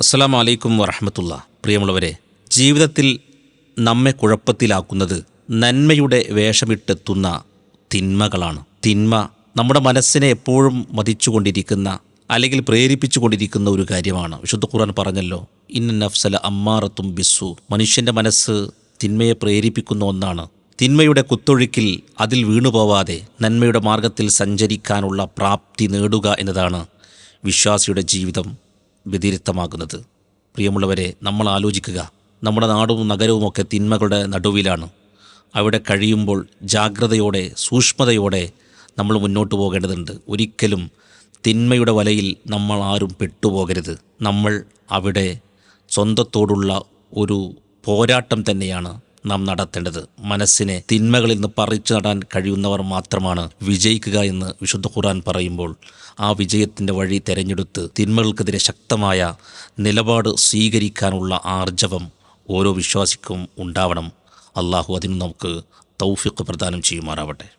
അസ്സലാമു അലൈക്കും വറഹ്മത്തുള്ള. പ്രിയമുള്ളവരെ, ജീവിതത്തിൽ നമ്മെ കുഴപ്പത്തിലാക്കുന്നത് നന്മയുടെ വേഷമിട്ടെത്തുന്ന തിന്മകളാണ്. തിന്മ നമ്മുടെ മനസ്സിനെ എപ്പോഴും മതിച്ചുകൊണ്ടിരിക്കുന്ന അല്ലെങ്കിൽ പ്രേരിപ്പിച്ചുകൊണ്ടിരിക്കുന്ന ഒരു കാര്യമാണ്. വിശുദ്ധ ഖുർആൻ പറഞ്ഞല്ലോ, ഇന്ന നഫ്സല അമ്മാറത്തും ബിസ്സു. മനുഷ്യൻ്റെ മനസ്സ് തിന്മയെ പ്രേരിപ്പിക്കുന്ന ഒന്നാണ്. തിന്മയുടെ കുത്തൊഴുക്കിൽ അതിൽ വീണുപോവാതെ നന്മയുടെ മാർഗത്തിൽ സഞ്ചരിക്കാനുള്ള പ്രാപ്തി നേടുക എന്നതാണ് വിശ്വാസിയുടെ ജീവിതം വ്യതിരിക്തമാകുന്നത്. പ്രിയമുള്ളവരെ, നമ്മൾ ആലോചിക്കുക, നമ്മുടെ നാടും നഗരവുമൊക്കെ തിന്മകളുടെ നടുവിലാണ്. അവിടെ കഴിയുമ്പോൾ ജാഗ്രതയോടെ സൂക്ഷ്മതയോടെ നമ്മൾ മുന്നോട്ട് പോകേണ്ടതുണ്ട്. ഒരിക്കലും തിന്മയുടെ വലയിൽ നമ്മൾ ആരും പെട്ടുപോകരുത്. നമ്മൾ അവിടെ സ്വന്തത്തോടുള്ള ഒരു പോരാട്ടം തന്നെയാണ് നാം നടത്തേണ്ടത്. മനസ്സിനെ തിന്മകളിൽ നിന്ന് പറിച്ചു നടാൻ കഴിയുന്നവർ മാത്രമാണ് വിജയിക്കുക എന്ന് വിശുദ്ധ ഖുർആൻ പറയുമ്പോൾ, ആ വിജയത്തിൻ്റെ വഴി തിരഞ്ഞെടുത്ത് തിന്മകൾക്കെതിരെ ശക്തമായ നിലപാട് സ്വീകരിക്കാനുള്ള ആർജവം ഓരോ വിശ്വാസിക്കും ഉണ്ടാവണം. അള്ളാഹു അതിന് നമുക്ക് തൗഫീഖ് പ്രദാനം ചെയ്യുമാറാവട്ടെ.